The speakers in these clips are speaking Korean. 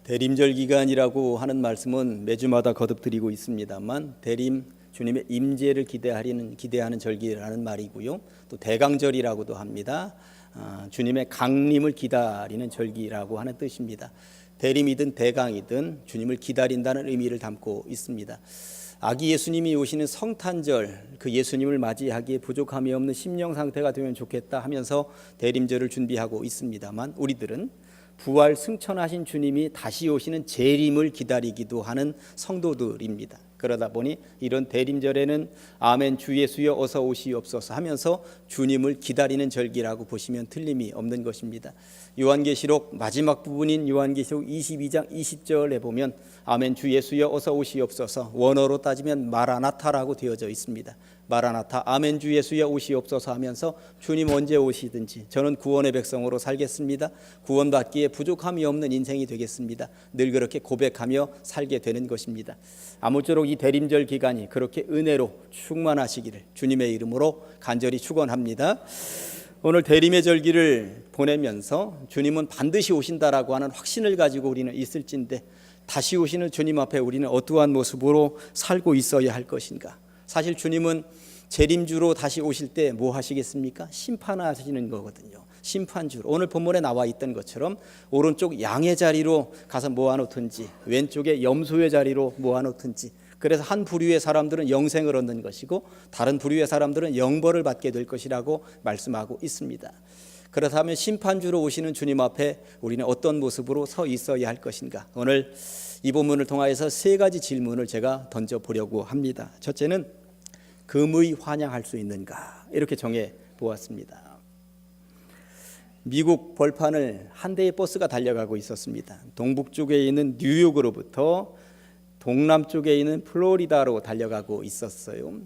대림절 기간이라고 하는 말씀은 매주마다 거듭드리고 있습니다만 대림 주님의 임재를 기대하는 절기라는 말이고요. 또 대강절이라고도 합니다. 주님의 강림을 기다리는 절기라고 하는 뜻입니다. 대림이든 대강이든 주님을 기다린다는 의미를 담고 있습니다. 아기 예수님이 오시는 성탄절, 그 예수님을 맞이하기에 부족함이 없는 심령 상태가 되면 좋겠다 하면서 대림절을 준비하고 있습니다만 우리들은 부활 승천하신 주님이 다시 오시는 재림을 기다리기도 하는 성도들입니다. 그러다 보니 이런 대림절에는 아멘 주 예수여 어서 오시옵소서 하면서 주님을 기다리는 절기라고 보시면 틀림이 없는 것입니다. 요한계시록 마지막 부분인 요한계시록 22장 20절에 보면 아멘 주 예수여 어서 오시옵소서, 원어로 따지면 마라나타라고 되어져 있습니다. 마라나타 아멘 주 예수여 오시옵소서 하면서 주님 언제 오시든지 저는 구원의 백성으로 살겠습니다. 구원받기에 부족함이 없는 인생이 되겠습니다. 늘 그렇게 고백하며 살게 되는 것입니다. 아무쪼록 이 대림절 기간이 그렇게 은혜로 충만하시기를 주님의 이름으로 간절히 축원합니다. 오늘 대림의 절기를 보내면서 주님은 반드시 오신다라고 하는 확신을 가지고 우리는 있을진데 다시 오시는 주님 앞에 우리는 어떠한 모습으로 살고 있어야 할 것인가? 사실 주님은 재림주로 다시 오실 때 뭐 하시겠습니까? 심판하시는 거거든요. 심판주로 오늘 본문에 나와 있던 것처럼 오른쪽 양의 자리로 가서 모아놓든지 왼쪽에 염소의 자리로 모아놓든지, 그래서 한 부류의 사람들은 영생을 얻는 것이고 다른 부류의 사람들은 영벌을 받게 될 것이라고 말씀하고 있습니다. 그렇다면 심판주로 오시는 주님 앞에 우리는 어떤 모습으로 서 있어야 할 것인가? 오늘 이 본문을 통하여서 세 가지 질문을 제가 던져보려고 합니다. 첫째는 금의 환영할 수 있는가? 이렇게 정해 보았습니다. 미국 벌판을 한 대의 버스가 달려가고 있었습니다. 동북쪽에 있는 뉴욕으로부터 동남쪽에 있는 플로리다로 달려가고 있었어요.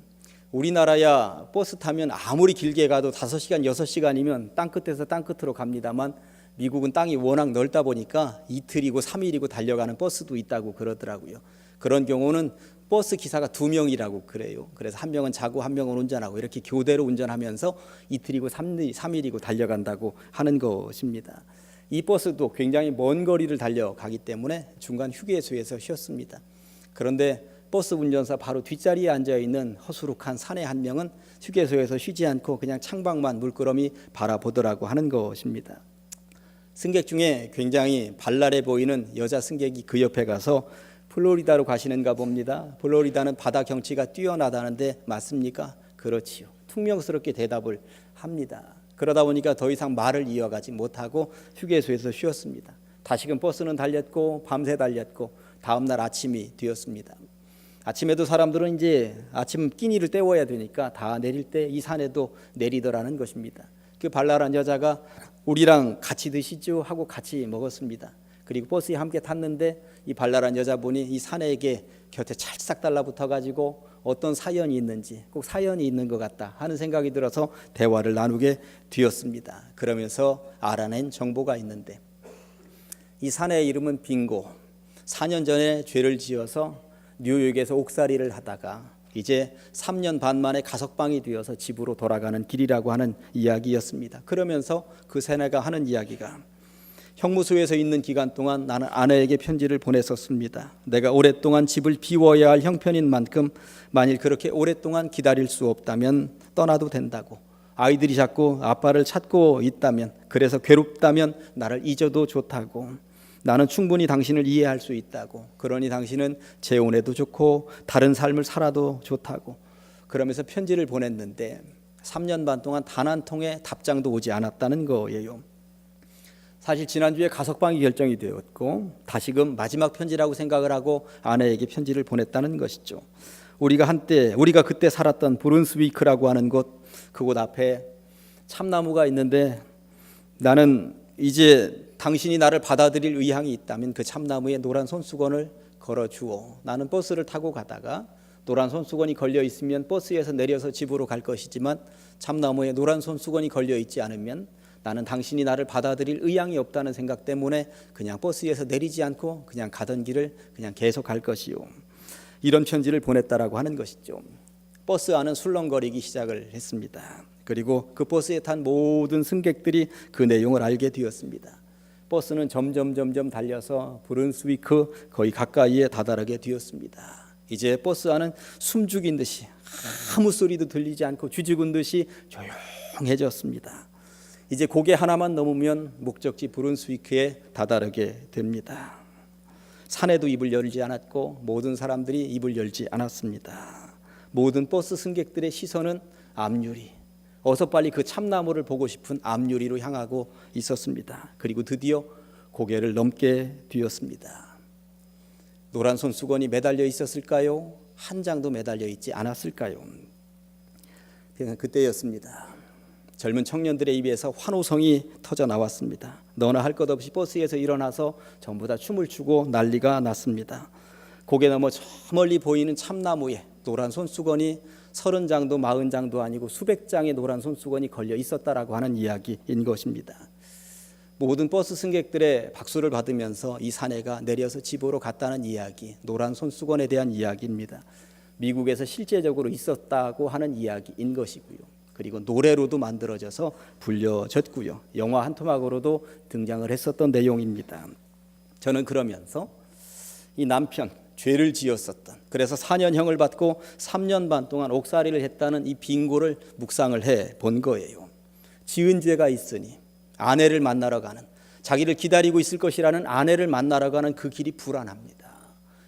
우리나라야 버스 타면 아무리 길게 가도 5시간, 6시간이면 땅끝에서 땅끝으로 갑니다만 미국은 땅이 워낙 넓다 보니까 이틀이고 3일이고 달려가는 버스도 있다고 그러더라고요. 그런 경우는 버스 기사가 2명이라고 그래요. 그래서 한 명은 자고 한 명은 운전하고 이렇게 교대로 운전하면서 이틀이고 3일이고 달려간다고 하는 것입니다. 이 버스도 굉장히 먼 거리를 달려가기 때문에 중간 휴게소에서 쉬었습니다. 그런데 버스 운전사 바로 뒷자리에 앉아있는 허수룩한 사내 한 명은 휴게소에서 쉬지 않고 그냥 창밖만 물끄러미 바라보더라고 하는 것입니다. 승객 중에 굉장히 발랄해 보이는 여자 승객이 그 옆에 가서 플로리다로 가시는가 봅니다. 플로리다는 바다 경치가 뛰어나다는데 맞습니까? 그렇지요. 퉁명스럽게 대답을 합니다. 그러다 보니까 더 이상 말을 이어가지 못하고 휴게소에서 쉬었습니다. 다시금 버스는 달렸고 밤새 달렸고 다음날 아침이 되었습니다. 아침에도 사람들은 이제 아침 끼니를 때워야 되니까 다 내릴 때 이 산에도 내리더라는 것입니다. 그 발랄한 여자가 우리랑 같이 드시죠 하고 같이 먹었습니다. 그리고 버스에 함께 탔는데 이 발랄한 여자분이 이 사내에게 곁에 찰싹 달라붙어 가지고 어떤 사연이 있는지, 꼭 사연이 있는 것 같다 하는 생각이 들어서 대화를 나누게 되었습니다. 그러면서 알아낸 정보가 있는데 이 사내의 이름은 빙고. 4년 전에 죄를 지어서 뉴욕에서 옥살이를 하다가 이제 3년 반 만에 가석방이 되어서 집으로 돌아가는 길이라고 하는 이야기였습니다. 그러면서 그 사내가 하는 이야기가 형무소에서 있는 기간 동안 나는 아내에게 편지를 보냈었습니다. 내가 오랫동안 집을 비워야 할 형편인 만큼 만일 그렇게 오랫동안 기다릴 수 없다면 떠나도 된다고, 아이들이 자꾸 아빠를 찾고 있다면, 그래서 괴롭다면 나를 잊어도 좋다고, 나는 충분히 당신을 이해할 수 있다고, 그러니 당신은 재혼해도 좋고 다른 삶을 살아도 좋다고, 그러면서 편지를 보냈는데 3년 반 동안 단 한 통의 답장도 오지 않았다는 거예요. 사실 지난주에 가석방이 결정이 되었고 다시금 마지막 편지라고 생각을 하고 아내에게 편지를 보냈다는 것이죠. 우리가 그때 살았던 브룬스위크라고 하는 그곳 앞에 참나무가 있는데 나는 이제 당신이 나를 받아들일 의향이 있다면 그 참나무에 노란 손수건을 걸어주오. 나는 버스를 타고 가다가 노란 손수건이 걸려 있으면 버스에서 내려서 집으로 갈 것이지만 참나무에 노란 손수건이 걸려 있지 않으면 나는 당신이 나를 받아들일 의향이 없다는 생각 때문에 그냥 버스에서 내리지 않고 그냥 가던 길을 그냥 계속 갈 것이요. 이런 편지를 보냈다라고 하는 것이죠. 버스 안은 술렁거리기 시작을 했습니다. 그리고 그 버스에 탄 모든 승객들이 그 내용을 알게 되었습니다. 버스는 점점 달려서 브룬스위크 거의 가까이에 다다르게 되었습니다. 이제 버스 안은 숨죽인 듯이 아무 소리도 들리지 않고 쥐죽은 듯이 조용해졌습니다. 이제 고개 하나만 넘으면 목적지 브룬스위크에 다다르게 됩니다. 산에도 입을 열지 않았고 모든 사람들이 입을 열지 않았습니다. 모든 버스 승객들의 시선은 앞유리, 어서 빨리 그 참나무를 보고 싶은 앞유리로 향하고 있었습니다. 그리고 드디어 고개를 넘게 되었습니다. 노란 손수건이 매달려 있었을까요? 한 장도 매달려 있지 않았을까요? 그때였습니다. 젊은 청년들의 입에서 환호성이 터져 나왔습니다. 너나 할 것 없이 버스에서 일어나서 전부 다 춤을 추고 난리가 났습니다. 고개 넘어 저 멀리 보이는 참나무에 노란 손수건이 30장도 40장도 아니고 수백 장의 노란 손수건이 걸려 있었다라고 하는 이야기인 것입니다. 모든 버스 승객들의 박수를 받으면서 이 사내가 내려서 집으로 갔다는 이야기, 노란 손수건에 대한 이야기입니다. 미국에서 실제적으로 있었다고 하는 이야기인 것이고요. 그리고 노래로도 만들어져서 불려졌고요. 영화 한 토막으로도 등장을 했었던 내용입니다. 저는 그러면서 이 남편, 죄를 지었었던, 그래서 4년형을 받고 3년 반 동안 옥살이를 했다는 이 빙고를 묵상을 해 본 거예요. 지은 죄가 있으니 아내를 만나러 가는, 자기를 기다리고 있을 것이라는 아내를 만나러 가는 그 길이 불안합니다.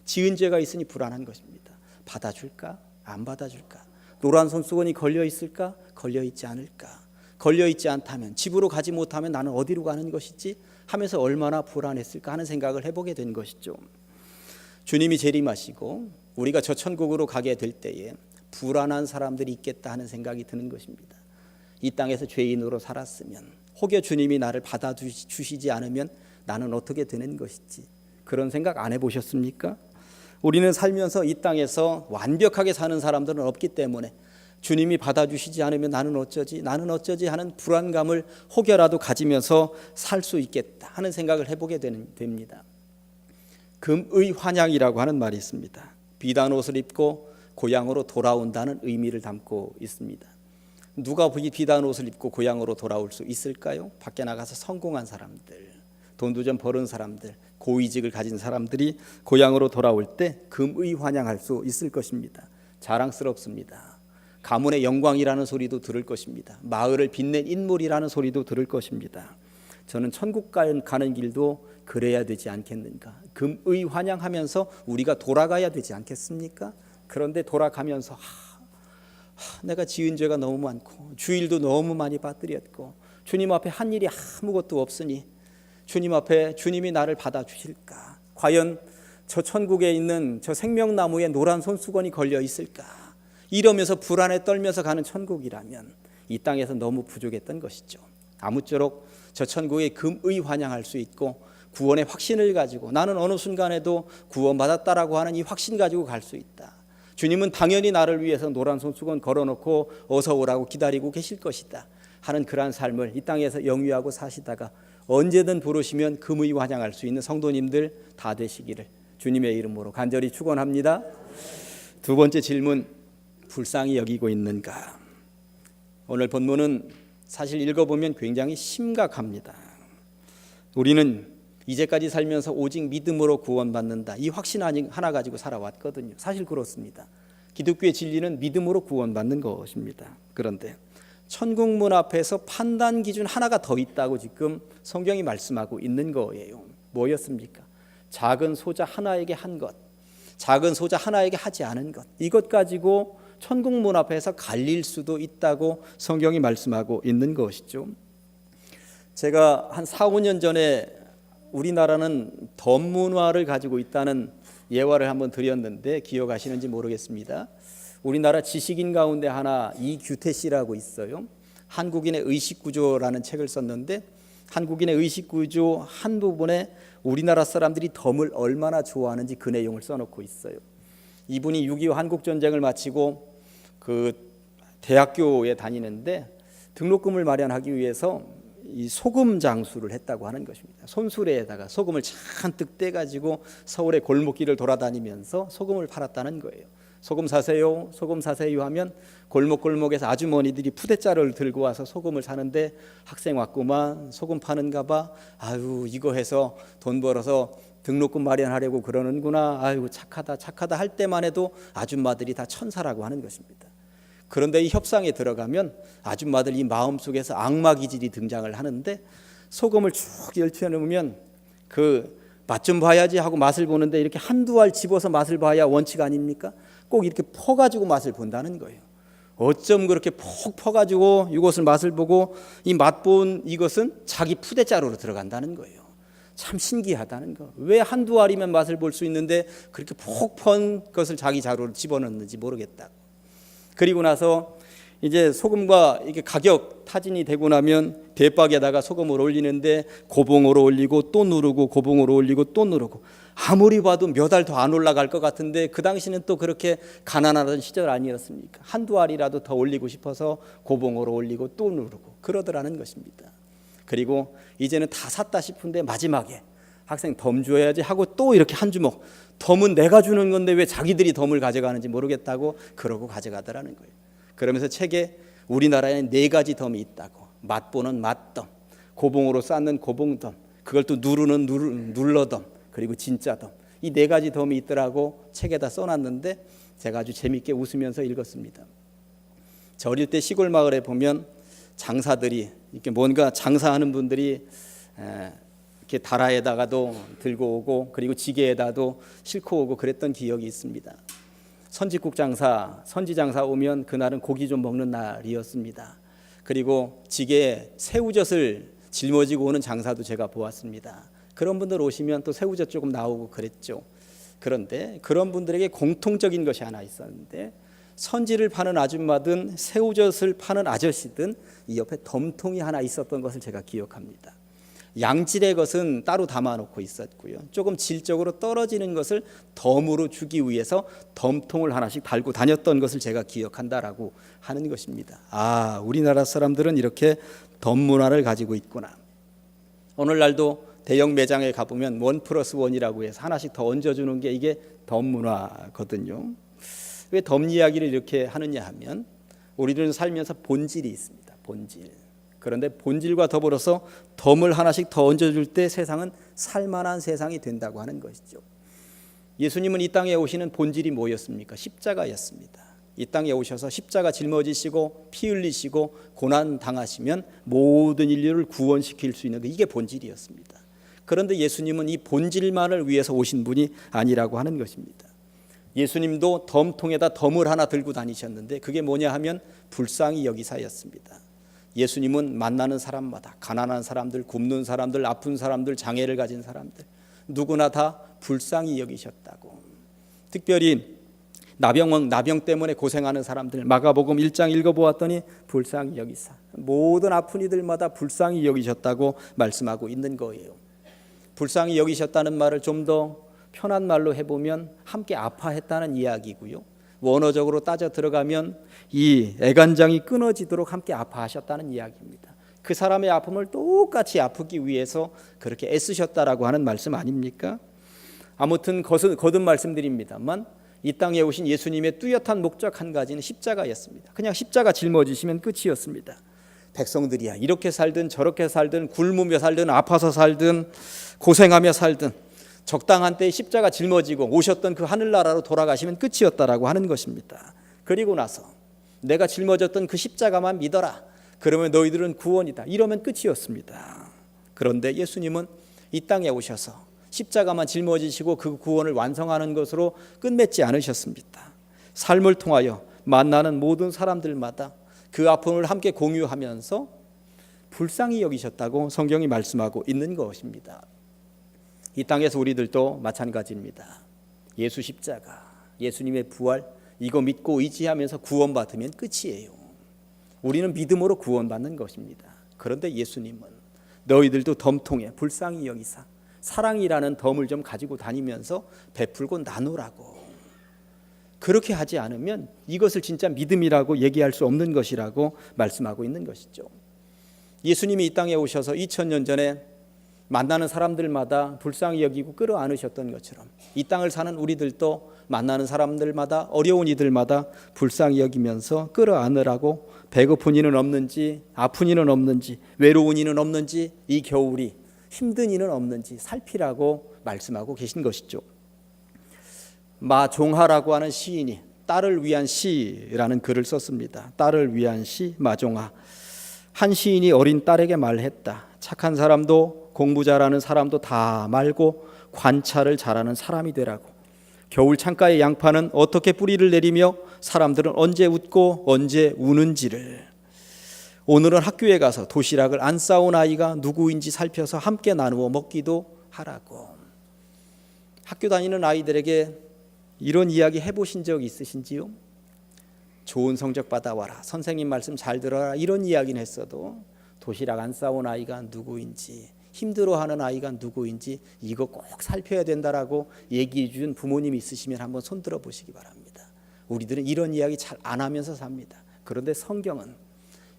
지은 죄가 있으니 불안한 것입니다. 받아줄까? 안 받아줄까? 노란 손수건이 걸려 있을까? 걸려 있지 않을까? 걸려 있지 않다면, 집으로 가지 못하면 나는 어디로 가는 것이지? 하면서 얼마나 불안했을까 하는 생각을 해보게 된 것이죠. 주님이 재림하시고 우리가 저 천국으로 가게 될 때에 불안한 사람들이 있겠다 하는 생각이 드는 것입니다. 이 땅에서 죄인으로 살았으면, 혹여 주님이 나를 받아주시지 않으면 나는 어떻게 되는 것이지? 그런 생각 안 해보셨습니까? 우리는 살면서 이 땅에서 완벽하게 사는 사람들은 없기 때문에 주님이 받아주시지 않으면 나는 어쩌지 하는 불안감을 혹여라도 가지면서 살 수 있겠다 하는 생각을 해보게 됩니다. 금의 환향이라고 하는 말이 있습니다. 비단 옷을 입고 고향으로 돌아온다는 의미를 담고 있습니다. 누가 비단 옷을 입고 고향으로 돌아올 수 있을까요? 밖에 나가서 성공한 사람들, 돈도 좀 버는 사람들, 고위직을 가진 사람들이 고향으로 돌아올 때 금의 환향할 수 있을 것입니다. 자랑스럽습니다. 가문의 영광이라는 소리도 들을 것입니다. 마을을 빛낸 인물이라는 소리도 들을 것입니다. 저는 천국 가는 길도 그래야 되지 않겠는가? 금의 환향하면서 우리가 돌아가야 되지 않겠습니까? 그런데 돌아가면서 내가 지은 죄가 너무 많고 주일도 너무 많이 빠뜨렸고 주님 앞에 한 일이 아무것도 없으니 주님 앞에 주님이 나를 받아주실까? 과연 저 천국에 있는 저 생명나무에 노란 손수건이 걸려 있을까? 이러면서 불안에 떨면서 가는 천국이라면 이 땅에서 너무 부족했던 것이죠. 아무쪼록 저 천국에 금의 환향할 수 있고 구원의 확신을 가지고 나는 어느 순간에도 구원받았다라고 하는 이 확신 가지고 갈 수 있다. 주님은 당연히 나를 위해서 노란 손수건 걸어놓고 어서 오라고 기다리고 계실 것이다 하는 그러한 삶을 이 땅에서 영위하고 사시다가 언제든 부르시면 금의 환향할 수 있는 성도님들 다 되시기를 주님의 이름으로 간절히 축원합니다. 두 번째 질문, 불쌍히 여기고 있는가? 오늘 본문은 사실 읽어보면 굉장히 심각합니다. 우리는 이제까지 살면서 오직 믿음으로 구원받는다, 이 확신 하나 가지고 살아왔거든요. 사실 그렇습니다. 기독교의 진리는 믿음으로 구원받는 것입니다. 그런데 천국 문 앞에서 판단 기준 하나가 더 있다고 지금 성경이 말씀하고 있는 거예요. 뭐였습니까? 작은 소자 하나에게 한 것, 작은 소자 하나에게 하지 않은 것, 이것 가지고 천국 문 앞에서 갈릴 수도 있다고 성경이 말씀하고 있는 것이죠. 제가 한 4, 5년 전에 우리나라는 덤 문화를 가지고 있다는 예화를 한번 드렸는데 기억하시는지 모르겠습니다. 우리나라 지식인 가운데 하나 이규태 씨라고 있어요. 한국인의 의식구조라는 책을 썼는데 한국인의 의식구조 한 부분에 우리나라 사람들이 덤을 얼마나 좋아하는지 그 내용을 써놓고 있어요. 이분이 6.25 한국전쟁을 마치고 그 대학교에 다니는데 등록금을 마련하기 위해서 이 소금 장수를 했다고 하는 것입니다. 손수레에다가 소금을 잔뜩 떼가지고 서울의 골목길을 돌아다니면서 소금을 팔았다는 거예요. 소금 사세요, 소금 사세요 하면 골목골목에서 아주머니들이 푸대자루를 들고 와서 소금을 사는데 학생 왔구만, 소금 파는가 봐, 아유 이거 해서 돈 벌어서 등록금 마련하려고 그러는구나, 아유 착하다 착하다 할 때만 해도 아줌마들이 다 천사라고 하는 것입니다. 그런데 이 협상에 들어가면 아줌마들 이 마음속에서 악마 기질이 등장을 하는데, 소금을 쭉 열쳐 놓으면 그 맛 좀 봐야지 하고 맛을 보는데 이렇게 한두 알 집어서 맛을 봐야 원칙 아닙니까? 꼭 이렇게 퍼가지고 맛을 본다는 거예요. 어쩜 그렇게 퍽 퍼가지고 이것을 맛을 보고 이 맛본 이것은 자기 푸대자루로 들어간다는 거예요. 참 신기하다는 거. 왜 한두 알이면 맛을 볼 수 있는데 그렇게 푹 펀 것을 자기 자루로 집어넣는지 모르겠다. 그리고 나서 이제 소금과 이게 가격 타진이 되고 나면 대박에다가 소금을 올리는데 고봉으로 올리고 또 누르고 고봉으로 올리고 또 누르고, 아무리 봐도 몇 알 더 안 올라갈 것 같은데 그 당시는 또 그렇게 가난하던 시절 아니었습니까? 한두 알이라도 더 올리고 싶어서 고봉으로 올리고 또 누르고 그러더라는 것입니다. 그리고 이제는 다 샀다 싶은데 마지막에 학생 덤 줘야지 하고 또 이렇게 한 주먹, 덤은 내가 주는 건데 왜 자기들이 덤을 가져가는지 모르겠다고 그러고 가져가더라는 거예요. 그러면서 책에 우리나라에는 4가지 덤이 있다고, 맛보는 맛덤, 고봉으로 쌓는 고봉덤, 그걸 또 누르는 눌러덤, 그리고 진짜덤, 이 4가지 덤이 있더라고 책에다 써놨는데 제가 아주 재밌게 웃으면서 읽었습니다. 저 어릴 때 시골 마을에 보면 장사들이 이렇게 뭔가 장사하는 분들이 이렇게 다라에다가도 들고 오고 그리고 지게에다도 싣고 오고 그랬던 기억이 있습니다. 선지국 장사, 선지 장사 오면 그날은 고기 좀 먹는 날이었습니다. 그리고 지게에 새우젓을 짊어지고 오는 장사도 제가 보았습니다. 그런 분들 오시면 또 새우젓 조금 나오고 그랬죠. 그런데 그런 분들에게 공통적인 것이 하나 있었는데, 선지를 파는 아줌마든 새우젓을 파는 아저씨든 이 옆에 덤통이 하나 있었던 것을 제가 기억합니다. 양질의 것은 따로 담아놓고 있었고요, 조금 질적으로 떨어지는 것을 덤으로 주기 위해서 덤통을 하나씩 달고 다녔던 것을 제가 기억한다라고 하는 것입니다. 아, 우리나라 사람들은 이렇게 덤 문화를 가지고 있구나. 오늘날도 대형 매장에 가보면 1+1이라고 해서 하나씩 더 얹어주는 게 이게 덤 문화거든요. 왜 덤 이야기를 이렇게 하느냐 하면, 우리들은 살면서 본질이 있습니다. 본질. 그런데 본질과 더불어서 덤을 하나씩 더 얹어줄 때 세상은 살만한 세상이 된다고 하는 것이죠. 예수님은 이 땅에 오시는 본질이 뭐였습니까? 십자가였습니다. 이 땅에 오셔서 십자가 짊어지시고 피 흘리시고 고난 당하시면 모든 인류를 구원시킬 수 있는 게 이게 본질이었습니다. 그런데 예수님은 이 본질만을 위해서 오신 분이 아니라고 하는 것입니다. 예수님도 덤통에다 덤을 하나 들고 다니셨는데 그게 뭐냐 하면 불쌍히 여기사였습니다. 예수님은 만나는 사람마다 가난한 사람들, 굶는 사람들, 아픈 사람들, 장애를 가진 사람들 누구나 다 불쌍히 여기셨다고. 특별히 나병 때문에 고생하는 사람들, 마가복음 1장 읽어보았더니 불쌍히 여기사 모든 아픈 이들마다 불쌍히 여기셨다고 말씀하고 있는 거예요. 불쌍히 여기셨다는 말을 좀 더 편한 말로 해보면 함께 아파했다는 이야기고요, 원어적으로 따져 들어가면 이 애간장이 끊어지도록 함께 아파하셨다는 이야기입니다. 그 사람의 아픔을 똑같이 아프기 위해서 그렇게 애쓰셨다라고 하는 말씀 아닙니까? 아무튼 거듭 말씀드립니다만 이 땅에 오신 예수님의 뚜렷한 목적 한 가지는 십자가였습니다. 그냥 십자가 짊어지시면 끝이었습니다. 백성들이야 이렇게 살든 저렇게 살든 굶으며 살든 아파서 살든 고생하며 살든 적당한 때에 십자가 짊어지고 오셨던 그 하늘나라로 돌아가시면 끝이었다라고 하는 것입니다. 그리고 나서 내가 짊어졌던 그 십자가만 믿어라, 그러면 너희들은 구원이다, 이러면 끝이었습니다. 그런데 예수님은 이 땅에 오셔서 십자가만 짊어지시고 그 구원을 완성하는 것으로 끝맺지 않으셨습니다. 삶을 통하여 만나는 모든 사람들마다 그 아픔을 함께 공유하면서 불쌍히 여기셨다고 성경이 말씀하고 있는 것입니다. 이 땅에서 우리들도 마찬가지입니다. 예수 십자가, 예수님의 부활, 이거 믿고 의지하면서 구원받으면 끝이에요. 우리는 믿음으로 구원받는 것입니다. 그런데 예수님은 너희들도 덤통에 불쌍히 여기사 사랑이라는 덤을 좀 가지고 다니면서 베풀고 나누라고. 그렇게 하지 않으면 이것을 진짜 믿음이라고 얘기할 수 없는 것이라고 말씀하고 있는 것이죠. 예수님이 이 땅에 오셔서 2000년 전에 만나는 사람들마다 불쌍히 여기고 끌어안으셨던 것처럼 이 땅을 사는 우리들도 만나는 사람들마다 어려운 이들마다 불쌍히 여기면서 끌어안으라고, 배고픈 이는 없는지, 아픈 이는 없는지, 외로운 이는 없는지, 이 겨울이 힘든 이는 없는지 살피라고 말씀하고 계신 것이죠. 마종하라고 하는 시인이 딸을 위한 시라는 글을 썼습니다. 딸을 위한 시 마종하. 한 시인이 어린 딸에게 말했다. 착한 사람도 공부 잘하는 사람도 다 말고 관찰을 잘하는 사람이 되라고. 겨울 창가의 양파는 어떻게 뿌리를 내리며 사람들은 언제 웃고 언제 우는지를. 오늘은 학교에 가서 도시락을 안 싸온 아이가 누구인지 살펴서 함께 나누어 먹기도 하라고. 학교 다니는 아이들에게 이런 이야기 해보신 적 있으신지요? 좋은 성적 받아와라, 선생님 말씀 잘 들어라, 이런 이야기는 했어도 도시락 안 싸온 아이가 누구인지, 힘들어하는 아이가 누구인지 이거 꼭 살펴야 된다라고 얘기해 준 부모님 있으시면 한번 손들어 보시기 바랍니다. 우리들은 이런 이야기 잘 안 하면서 삽니다. 그런데 성경은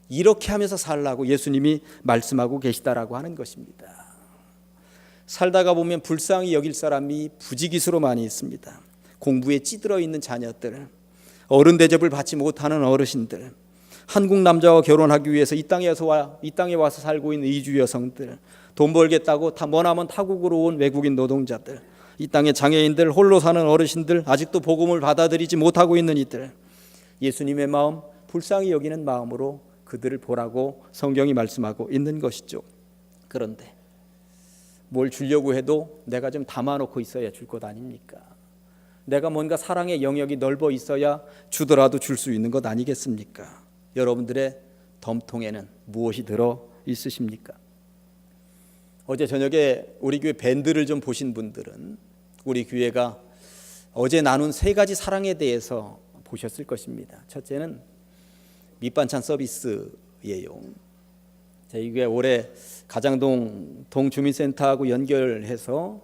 이렇게 하면서 살라고 예수님이 말씀하고 계시다라고 하는 것입니다. 살다가 보면 불쌍히 여길 사람이 부지기수로 많이 있습니다. 공부에 찌들어 있는 자녀들, 어른 대접을 받지 못하는 어르신들, 한국 남자와 결혼하기 위해서 이 땅에 와서 살고 있는 이주 여성들, 돈 벌겠다고 머나먼 타국으로 온 외국인 노동자들, 이 땅의 장애인들, 홀로 사는 어르신들, 아직도 복음을 받아들이지 못하고 있는 이들, 예수님의 마음, 불쌍히 여기는 마음으로 그들을 보라고 성경이 말씀하고 있는 것이죠. 그런데 뭘 주려고 해도 내가 좀 담아놓고 있어야 줄 것 아닙니까? 내가 뭔가 사랑의 영역이 넓어 있어야 주더라도 줄 수 있는 것 아니겠습니까? 여러분들의 덤통에는 무엇이 들어 있으십니까? 어제 저녁에 우리 교회 밴드를 좀 보신 분들은 우리 교회가 어제 나눈 세 가지 사랑에 대해서 보셨을 것입니다. 첫째는 밑반찬 서비스예요. 저희 교회 올해 가장동 동주민센터하고 연결해서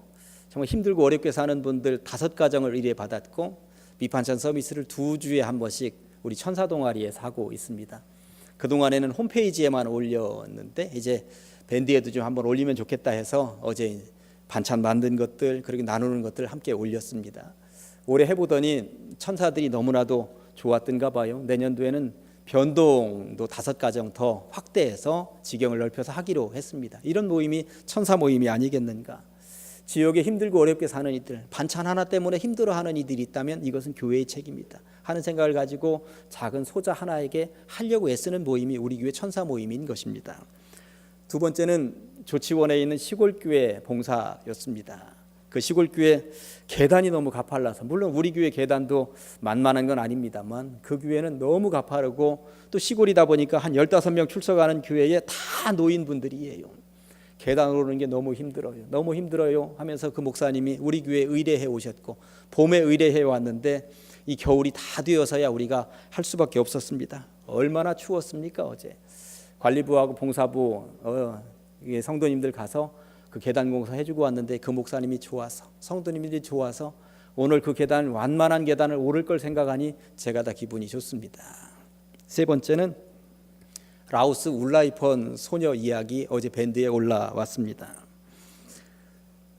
정말 힘들고 어렵게 사는 분들 5가정을 의뢰 받았고 밑반찬 서비스를 2주에 한 번씩 우리 천사동아리에서 하고 있습니다. 그동안에는 홈페이지에만 올렸는데 이제 밴드에도 좀 한번 올리면 좋겠다 해서 어제 반찬 만든 것들 그리고 나누는 것들 함께 올렸습니다. 올해 해보더니 천사들이 너무나도 좋았던가 봐요. 내년도에는 변동도 5가정 더 확대해서 지경을 넓혀서 하기로 했습니다. 이런 모임이 천사 모임이 아니겠는가. 지역에 힘들고 어렵게 사는 이들, 반찬 하나 때문에 힘들어하는 이들이 있다면 이것은 교회의 책임이다 하는 생각을 가지고 작은 소자 하나에게 하려고 애쓰는 모임이 우리 교회 천사 모임인 것입니다. 두 번째는 조치원에 있는 시골교회 봉사였습니다. 그 시골교회 계단이 너무 가팔라서, 물론 우리 교회 계단도 만만한 건 아닙니다만 그 교회는 너무 가파르고 또 시골이다 보니까 한 15명 출석하는 교회에 다 노인분들이에요. 계단 오르는 게 너무 힘들어요 하면서 그 목사님이 우리 교회에 의뢰해 오셨고 봄에 의뢰해 왔는데 이 겨울이 다 되어서야 우리가 할 수밖에 없었습니다. 얼마나 추웠습니까? 어제 관리부하고 봉사부 성도님들 가서 그 계단 공사 해주고 왔는데 그 목사님이 좋아서, 성도님들이 좋아서 오늘 그 계단, 완만한 계단을 오를 걸 생각하니 제가 다 기분이 좋습니다. 세 번째는 라오스 울라이펀 소녀 이야기 어제 밴드에 올라왔습니다.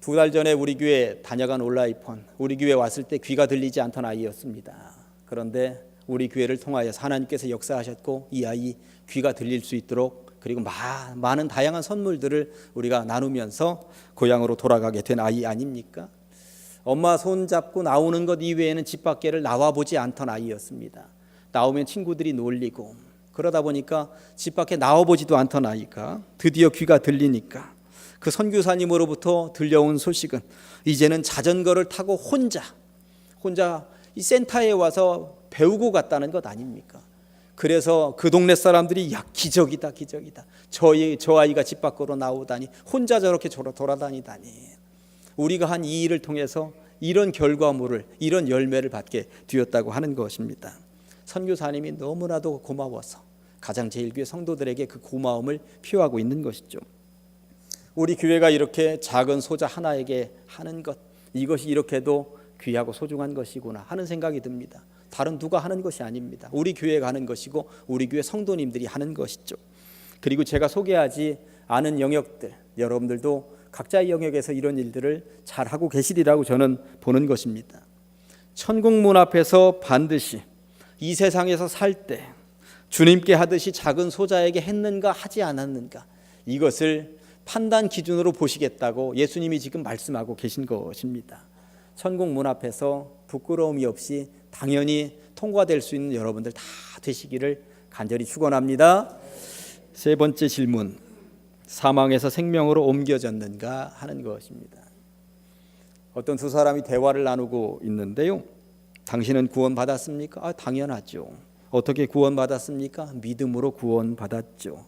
2달 전에 우리 교회 다녀간 울라이펀, 우리 교회 왔을 때 귀가 들리지 않던 아이였습니다. 그런데 우리 교회를 통하여서 하나님께서 역사하셨고 이 아이 귀가 들릴 수 있도록 그리고 많은 다양한 선물들을 우리가 나누면서 고향으로 돌아가게 된 아이 아닙니까? 엄마 손 잡고 나오는 것 이외에는 집 밖에를 나와보지 않던 아이였습니다. 나오면 친구들이 놀리고 그러다 보니까 집 밖에 나와보지도 않던 아이가 드디어 귀가 들리니까 그 선교사님으로부터 들려온 소식은 이제는 자전거를 타고 혼자 이 센터에 와서 배우고 갔다는 것 아닙니까? 그래서 그 동네 사람들이 야 기적이다. 저 아이가 집 밖으로 나오다니, 혼자 저렇게 돌아다니다니. 우리가 한 이 일을 통해서 이런 결과물을, 이런 열매를 받게 되었다고 하는 것입니다. 선교사님이 너무나도 고마워서 가장제일교회 성도들에게 그 고마움을 표하고 있는 것이죠. 우리 교회가 이렇게 작은 소자 하나에게 하는 것, 이것이 이렇게도 귀하고 소중한 것이구나 하는 생각이 듭니다. 다른 누가 하는 것이 아닙니다. 우리 교회가 하는 것이고 우리 교회 성도님들이 하는 것이죠. 그리고 제가 소개하지 않은 영역들, 여러분들도 각자의 영역에서 이런 일들을 잘 하고 계시리라고 저는 보는 것입니다. 천국 문 앞에서 반드시 이 세상에서 살 때 주님께 하듯이 작은 소자에게 했는가 하지 않았는가, 이것을 판단 기준으로 보시겠다고 예수님이 지금 말씀하고 계신 것입니다. 천국 문 앞에서 부끄러움이 없이 당연히 통과될 수 있는 여러분들 다 되시기를 간절히 축원합니다. 세 번째 질문, 사망에서 생명으로 옮겨졌는가 하는 것입니다. 어떤 두 사람이 대화를 나누고 있는데요. 당신은 구원받았습니까? 당연하죠. 어떻게 구원받았습니까? 믿음으로 구원받았죠.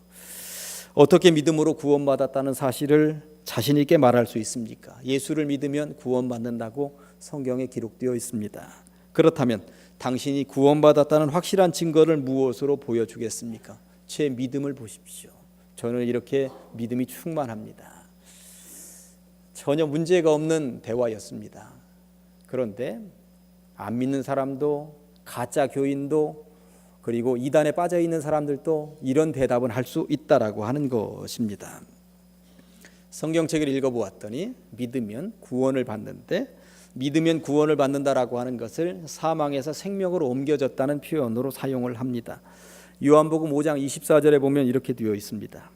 어떻게 믿음으로 구원받았다는 사실을 자신 있게 말할 수 있습니까? 예수를 믿으면 구원받는다고 성경에 기록되어 있습니다. 그렇다면 당신이 구원받았다는 확실한 증거를 무엇으로 보여주겠습니까? 제 믿음을 보십시오. 저는 이렇게 믿음이 충만합니다. 전혀 문제가 없는 대화였습니다. 그런데 안 믿는 사람도, 가짜 교인도, 그리고 이단에 빠져 있는 사람들도 이런 대답은 할 수 있다라고 하는 것입니다. 성경책을 읽어보았더니 믿으면 구원을 받는데, 믿으면 구원을 받는다라고 하는 것을 사망에서 생명으로 옮겨졌다는 표현으로 사용을 합니다. 요한복음 5장 24절에 보면 이렇게 되어 있습니다.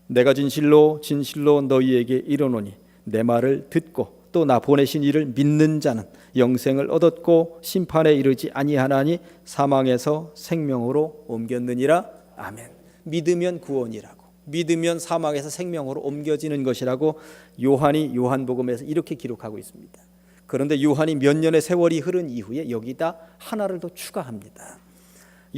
내가 진실로 진실로 너희에게 이르노니 내 말을 듣고 또 나 보내신 이를 믿는 자는 영생을 얻었고 심판에 이르지 아니하나니 사망에서 생명으로 옮겼느니라. 아멘. 믿으면 구원이라고, 믿으면 사망에서 생명으로 옮겨지는 것이라고 요한이 요한복음에서 이렇게 기록하고 있습니다. 그런데 요한이 몇 년의 세월이 흐른 이후에 여기다 하나를 더 추가합니다.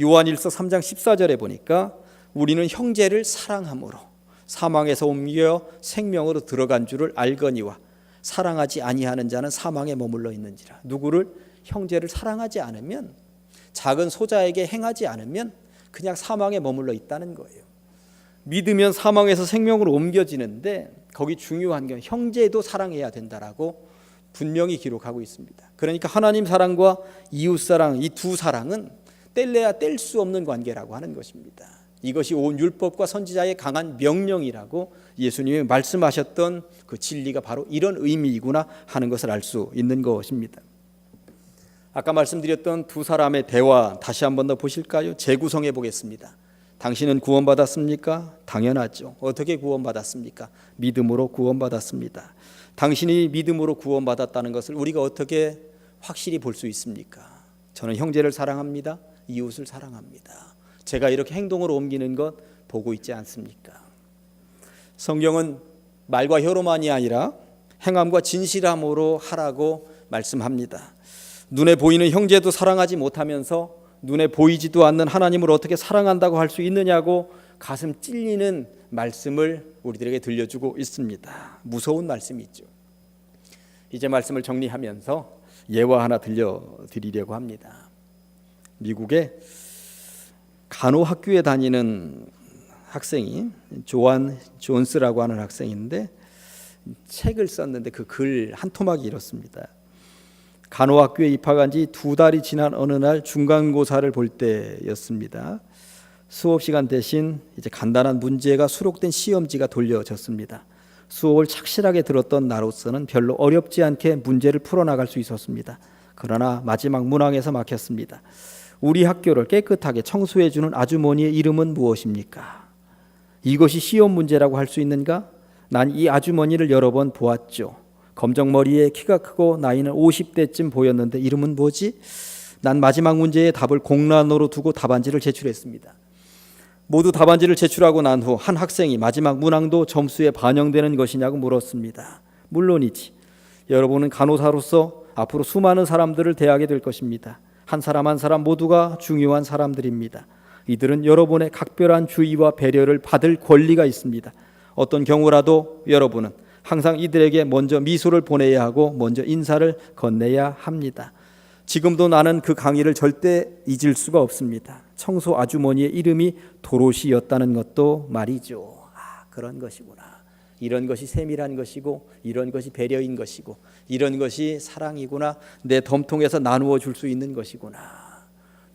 요한일서 3장 14절에 보니까 우리는 형제를 사랑함으로 사망에서 옮겨 생명으로 들어간 줄을 알거니와 사랑하지 아니하는 자는 사망에 머물러 있는지라. 누구를? 형제를 사랑하지 않으면, 작은 소자에게 행하지 않으면 그냥 사망에 머물러 있다는 거예요. 믿으면 사망에서 생명으로 옮겨지는데 거기 중요한 게 형제도 사랑해야 된다라고 분명히 기록하고 있습니다. 그러니까 하나님 사랑과 이웃 사랑, 이 두 사랑은 뗄래야 뗄 수 없는 관계라고 하는 것입니다. 이것이 온 율법과 선지자의 강한 명령이라고 예수님이 말씀하셨던 그 진리가 바로 이런 의미이구나 하는 것을 알 수 있는 것입니다. 아까 말씀드렸던 두 사람의 대화 다시 한 번 더 보실까요? 재구성해 보겠습니다. 당신은 구원받았습니까? 당연하죠. 어떻게 구원받았습니까? 믿음으로 구원받았습니다. 당신이 믿음으로 구원받았다는 것을 우리가 어떻게 확실히 볼 수 있습니까? 저는 형제를 사랑합니다. 이웃을 사랑합니다. 제가 이렇게 행동으로 옮기는 것 보고 있지 않습니까? 성경은 말과 혀로만이 아니라 행함과 진실함으로 하라고 말씀합니다. 눈에 보이는 형제도 사랑하지 못하면서 눈에 보이지도 않는 하나님을 어떻게 사랑한다고 할 수 있느냐고 가슴 찔리는 말씀을 우리들에게 들려주고 있습니다. 무서운 말씀이죠. 이제 말씀을 정리하면서 예화 하나 들려드리려고 합니다. 미국에 간호학교에 다니는 학생이 조안 존스라고 하는 학생인데 책을 썼는데 그 글 한 토막이 이렇습니다. 간호학교에 입학한 지 2달이 지난 어느 날 중간고사를 볼 때였습니다. 수업 시간 대신 이제 간단한 문제가 수록된 시험지가 돌려졌습니다. 수업을 착실하게 들었던 나로서는 별로 어렵지 않게 문제를 풀어나갈 수 있었습니다. 그러나 마지막 문항에서 막혔습니다. 우리 학교를 깨끗하게 청소해주는 아주머니의 이름은 무엇입니까? 이것이 시험 문제라고 할 수 있는가? 난 이 아주머니를 여러 번 보았죠. 검정머리에 키가 크고 나이는 50대쯤 보였는데 이름은 뭐지? 난 마지막 문제의 답을 공란으로 두고 답안지를 제출했습니다. 모두 답안지를 제출하고 난 후 한 학생이 마지막 문항도 점수에 반영되는 것이냐고 물었습니다. 물론이지. 여러분은 간호사로서 앞으로 수많은 사람들을 대하게 될 것입니다. 한 사람 한 사람 모두가 중요한 사람들입니다. 이들은 여러분의 각별한 주의와 배려를 받을 권리가 있습니다. 어떤 경우라도 여러분은 항상 이들에게 먼저 미소를 보내야 하고 먼저 인사를 건네야 합니다. 지금도 나는 그 강의를 절대 잊을 수가 없습니다. 청소 아주머니의 이름이 도로시였다는 것도 말이죠. 그런 것이구나. 이런 것이 세밀한 것이고 이런 것이 배려인 것이고 이런 것이 사랑이구나. 내 덤통에서 나누어 줄 수 있는 것이구나.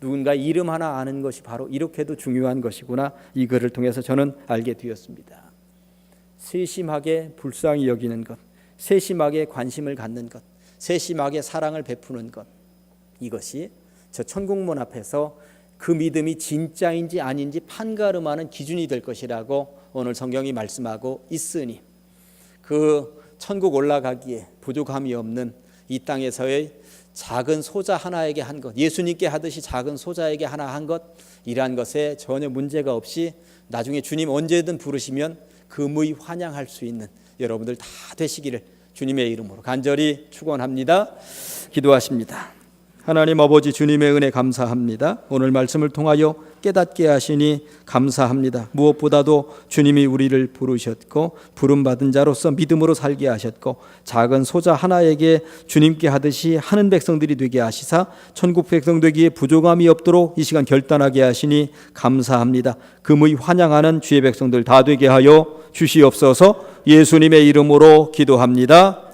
누군가 이름 하나 아는 것이 바로 이렇게도 중요한 것이구나. 이 글을 통해서 저는 알게 되었습니다. 세심하게 불쌍히 여기는 것, 세심하게 관심을 갖는 것, 세심하게 사랑을 베푸는 것, 이것이 저 천국문 앞에서 그 믿음이 진짜인지 아닌지 판가름하는 기준이 될 것이라고 오늘 성경이 말씀하고 있으니, 그 천국 올라가기에 부족함이 없는 이 땅에서의 작은 소자 하나에게 한 것, 예수님께 하듯이 작은 소자에게 하나 한 것, 이러한 것에 전혀 문제가 없이 나중에 주님 언제든 부르시면 금의 환영할 수 있는 여러분들 다 되시기를 주님의 이름으로 간절히 축원합니다. 기도하십니다. 하나님 아버지, 주님의 은혜 감사합니다. 오늘 말씀을 통하여 깨닫게 하시니 감사합니다. 무엇보다도 주님이 우리를 부르셨고 부름받은 자로서 믿음으로 살게 하셨고, 작은 소자 하나에게 주님께 하듯이 하는 백성들이 되게 하시사 천국 백성 되기에 부족함이 없도록 이 시간 결단하게 하시니 감사합니다. 금의 환영하는 주의 백성들 다 되게 하여 주시옵소서. 예수님의 이름으로 기도합니다.